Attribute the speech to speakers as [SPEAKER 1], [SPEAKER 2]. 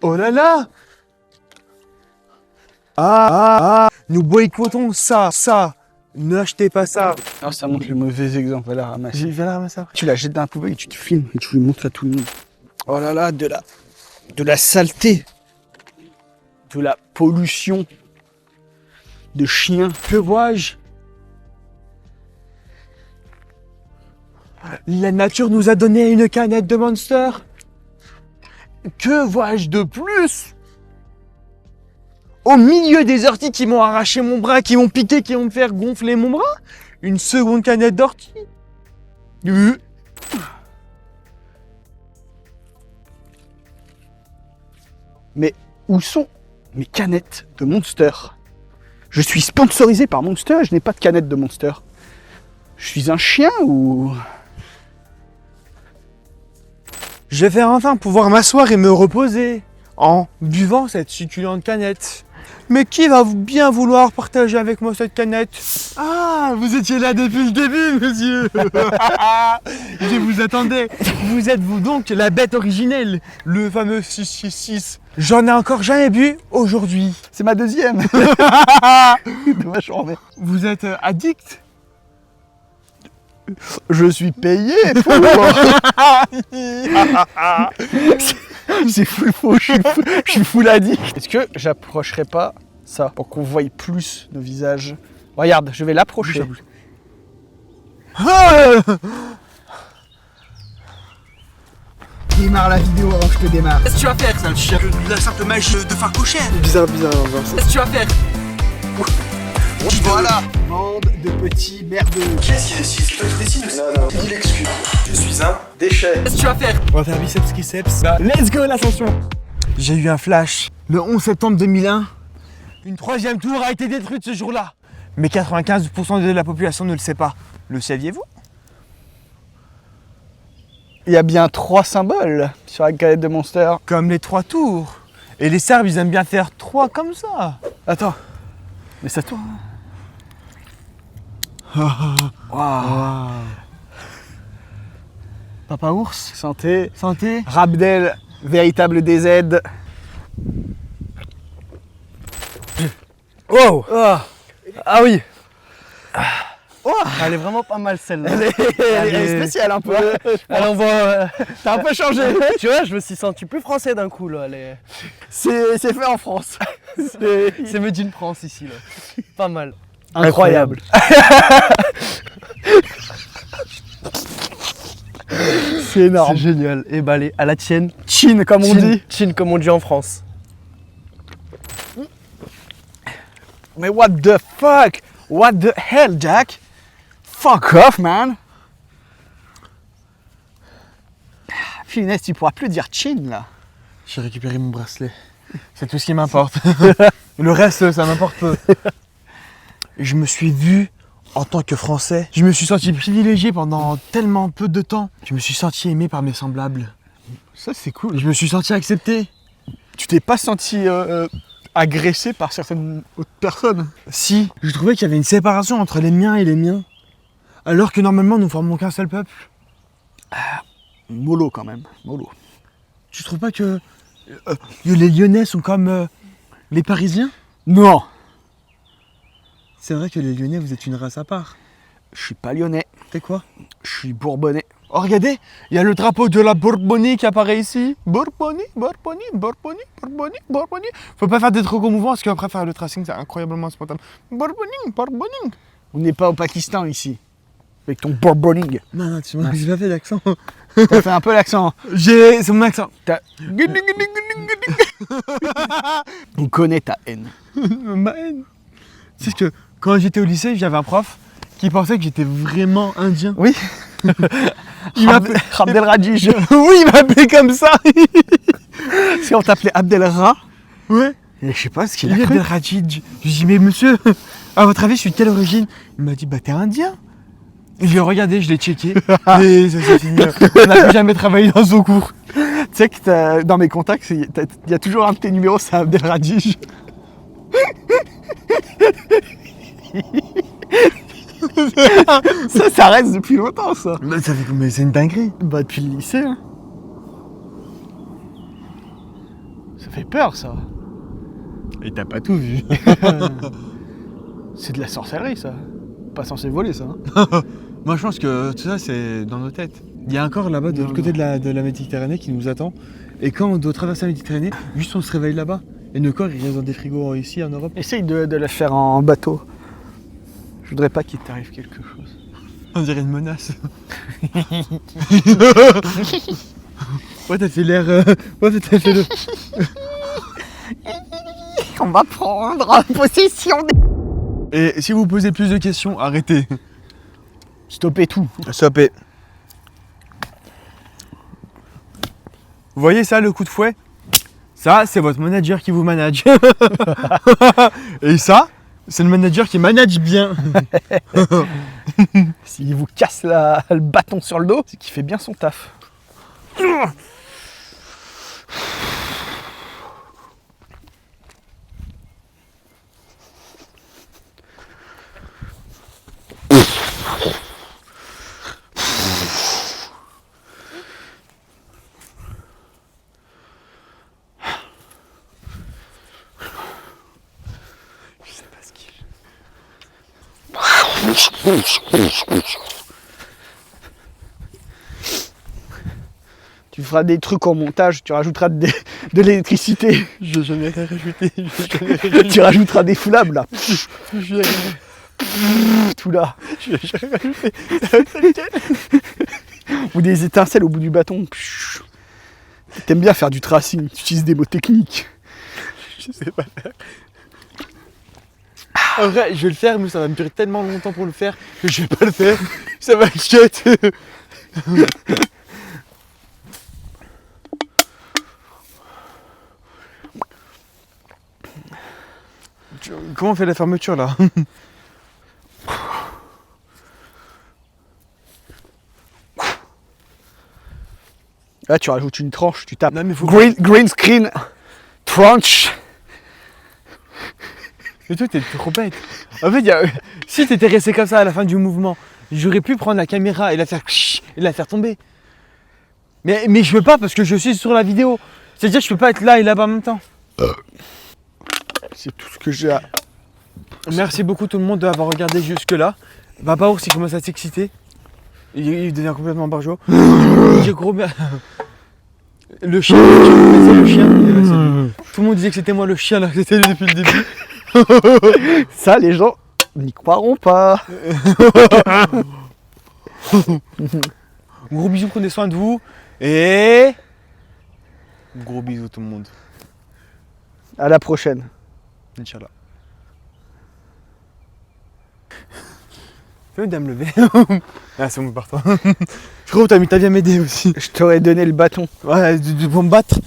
[SPEAKER 1] Oh là là. Nous boycottons ça. N'achetez pas ça.
[SPEAKER 2] Non, ça montre le mauvais exemple, va la ramasser.
[SPEAKER 1] Je vais la ramasser après.
[SPEAKER 2] Tu la jettes dans la poubelle et tu te filmes et tu lui montres à tout le monde. Oh là là, de la saleté, de la pollution, de chiens.
[SPEAKER 1] Que vois-je? La nature nous a donné une canette de Monster. Que vois-je de plus? Au milieu des orties qui m'ont arraché mon bras, qui m'ont piqué, qui vont me faire gonfler mon bras, une seconde canette d'ortie.
[SPEAKER 2] Mais où sont mes canettes de Monster? Je suis sponsorisé par Monster et je n'ai pas de canette de Monster. Je suis un chien ou...
[SPEAKER 1] Je vais enfin pouvoir m'asseoir et me reposer en buvant cette succulente canette. Mais qui va bien vouloir partager avec moi cette canette? Ah, vous étiez là depuis le début, monsieur. Je vous attendais. Vous êtes vous donc la bête originelle, le fameux 666. J'en ai encore jamais bu aujourd'hui.
[SPEAKER 2] C'est ma deuxième. Dommage,
[SPEAKER 1] Vous êtes addict?
[SPEAKER 2] je suis payé pour... C'est full faux, je suis full addict. Est-ce que j'approcherai pas ça pour qu'on voie plus nos visages? Regarde, je vais l'approcher. Démarre la vidéo avant que je te démarre.
[SPEAKER 1] Qu'est-ce que tu vas faire, sale chien? La simple magie de faire cocher.
[SPEAKER 2] Bizarre.
[SPEAKER 1] Qu'est-ce que tu vas faire?
[SPEAKER 2] Voilà. Bande de petits merdeux.
[SPEAKER 3] Qu'est-ce qui décide? C'est toi qui décide? Non, il excuse. Je suis un déchet.
[SPEAKER 1] Qu'est-ce que tu vas faire? On va faire biceps triceps. Let's go l'ascension. J'ai eu un flash. Le 11 septembre 2001, une troisième tour a été détruite ce jour-là. Mais 95% de la population ne le sait pas. Le saviez-vous?
[SPEAKER 2] Il y a bien 3 symboles sur la canette de Monster.
[SPEAKER 1] Comme les 3 tours. Et les Serbes, ils aiment bien faire 3 comme ça.
[SPEAKER 2] Attends. Mais ça tourne. Wow.
[SPEAKER 1] Papa ours,
[SPEAKER 2] Santé.
[SPEAKER 1] santé.
[SPEAKER 2] Rabdel, véritable DZ.
[SPEAKER 1] Wow.
[SPEAKER 2] Ah oui.
[SPEAKER 4] Elle est vraiment pas mal celle-là.
[SPEAKER 2] Elle est spéciale un peu.
[SPEAKER 4] Elle envoie.
[SPEAKER 2] T'as un peu changé.
[SPEAKER 4] Tu vois, je me suis senti plus français d'un coup là.
[SPEAKER 2] C'est fait en France.
[SPEAKER 4] C'est made in France ici là. Pas mal.
[SPEAKER 2] Incroyable. C'est énorme.
[SPEAKER 4] C'est génial. Et bah allez, à la tienne.
[SPEAKER 2] Chin comme on dit.
[SPEAKER 4] Chin comme on dit en France.
[SPEAKER 2] Mais what the fuck? What the hell, Jack? Fuck off, man. Finesse, tu pourras plus dire chin là.
[SPEAKER 1] J'ai récupéré mon bracelet. C'est tout ce qui m'importe. Le reste, ça m'importe peu. Je me suis vu en tant que Français. Je me suis senti privilégié pendant tellement peu de temps. Je me suis senti aimé par mes semblables.
[SPEAKER 2] Ça, c'est cool.
[SPEAKER 1] Je me suis senti accepté.
[SPEAKER 2] Tu t'es pas senti agressé par certaines autres personnes?
[SPEAKER 1] Si, je trouvais qu'il y avait une séparation entre les miens et les miens. Alors que normalement, nous formons qu'un seul peuple.
[SPEAKER 2] Mollo quand même. Mollo.
[SPEAKER 1] Tu trouves pas que les Lyonnais sont comme les Parisiens?
[SPEAKER 2] Non.
[SPEAKER 1] C'est vrai que les Lyonnais, vous êtes une race à part.
[SPEAKER 2] Je suis pas lyonnais.
[SPEAKER 1] T'es quoi?
[SPEAKER 2] Je suis bourbonnais.
[SPEAKER 1] Oh, regardez, il y a le drapeau de la Bourbonie qui apparaît ici. Bourbonie. Faut pas faire des trop gros mouvements parce qu'après faire le tracing, c'est incroyablement spontané. Bourbonie.
[SPEAKER 2] On n'est pas au Pakistan ici. Avec ton bourboning.
[SPEAKER 1] Non, tu m'as pas fait l'accent.
[SPEAKER 2] T'as fait un peu l'accent.
[SPEAKER 1] C'est mon accent.
[SPEAKER 2] On connaît ta haine.
[SPEAKER 1] Ma haine. Tu sais que quand j'étais au lycée, j'avais un prof qui pensait que j'étais vraiment indien.
[SPEAKER 2] Oui.
[SPEAKER 1] Il m'appelait
[SPEAKER 2] Abdel Radij.
[SPEAKER 1] Oui, il m'appelait comme ça.
[SPEAKER 2] Si on t'appelait Abdel Ra.
[SPEAKER 1] Ouais.
[SPEAKER 2] Et je sais pas ce qu'il
[SPEAKER 1] Il
[SPEAKER 2] a
[SPEAKER 1] est
[SPEAKER 2] cru.
[SPEAKER 1] Abdel Radij. Je lui ai dit, mais monsieur, à votre avis, je suis de quelle origine? Il m'a dit, bah t'es indien. Je l'ai regardé, je l'ai checké. Et ça s'est fini. On n'a plus jamais travaillé dans son cours.
[SPEAKER 2] Tu sais que dans mes contacts, il y a toujours un de tes numéros, c'est Abdel Radij. ça reste depuis longtemps, ça.
[SPEAKER 1] Bah, mais c'est une dinguerie.
[SPEAKER 2] Bah, depuis le lycée. Hein. Ça fait peur, ça.
[SPEAKER 1] Et t'as pas tout vu.
[SPEAKER 2] C'est de la sorcellerie, ça. Pas censé voler, ça. Hein.
[SPEAKER 1] Moi je pense que tout ça c'est dans nos têtes. Il y a un corps là-bas de l'autre côté de la Méditerranée qui nous attend. Et quand on doit traverser la Méditerranée, juste on se réveille là-bas. Et nos corps ils restent dans des frigos ici en Europe.
[SPEAKER 2] Essaye de la faire en bateau. Je voudrais pas qu'il t'arrive quelque chose.
[SPEAKER 1] On dirait une menace. Ouais t'as fait l'air... Ouais t'as fait le...
[SPEAKER 2] On va prendre possession des...
[SPEAKER 1] Et si vous posez plus de questions, arrêtez.
[SPEAKER 2] Stoppez tout.
[SPEAKER 1] Stoppez. Vous voyez ça, le coup de fouet? Ça, c'est votre manager qui vous manage. Et ça, c'est le manager qui manage bien.
[SPEAKER 2] S'il vous casse le bâton sur le dos, c'est qu'il fait bien son taf. Tu feras des trucs en montage, tu rajouteras de l'électricité.
[SPEAKER 1] Je n'ai jamais rien rajouté.
[SPEAKER 2] Tu rajouteras des foulables là. Tout là. Ou des étincelles au bout du bâton. T'aimes bien faire du tracing, tu utilises des mots techniques.
[SPEAKER 1] Je sais pas faire. En vrai, je vais le faire, mais ça va me durer tellement longtemps pour le faire que je vais pas le faire. Ça va chier. Comment on fait la fermeture là?
[SPEAKER 2] Là tu rajoutes une tranche, tu tapes.
[SPEAKER 1] Non, mais faut
[SPEAKER 2] Green screen tranche.
[SPEAKER 1] Mais toi t'es trop bête. En fait, si t'étais resté comme ça à la fin du mouvement, j'aurais pu prendre la caméra et la faire tomber. Mais je peux pas parce que je suis sur la vidéo. C'est-à-dire que je peux pas être là et là-bas en même temps.
[SPEAKER 2] C'est tout ce que j'ai à...
[SPEAKER 1] Merci beaucoup tout le monde d'avoir regardé jusque là. Papa Ours il commence à s'exciter. Il devient complètement barjot. J'ai gros bien. Le chien, c'est le chien. Tout le monde disait que c'était moi le chien là, que c'était lui depuis le début.
[SPEAKER 2] Ça les gens n'y croiront pas.
[SPEAKER 1] Gros bisous, prenez soin de vous. Et... Gros bisous tout le monde.
[SPEAKER 2] À la prochaine.
[SPEAKER 1] Inch'Allah. Fais-moi de me lever. Ah c'est bon, pars-toi. Frérot, t'as mis ta vie à m'aider aussi.
[SPEAKER 2] Je t'aurais donné le bâton.
[SPEAKER 1] Ouais, pour me battre.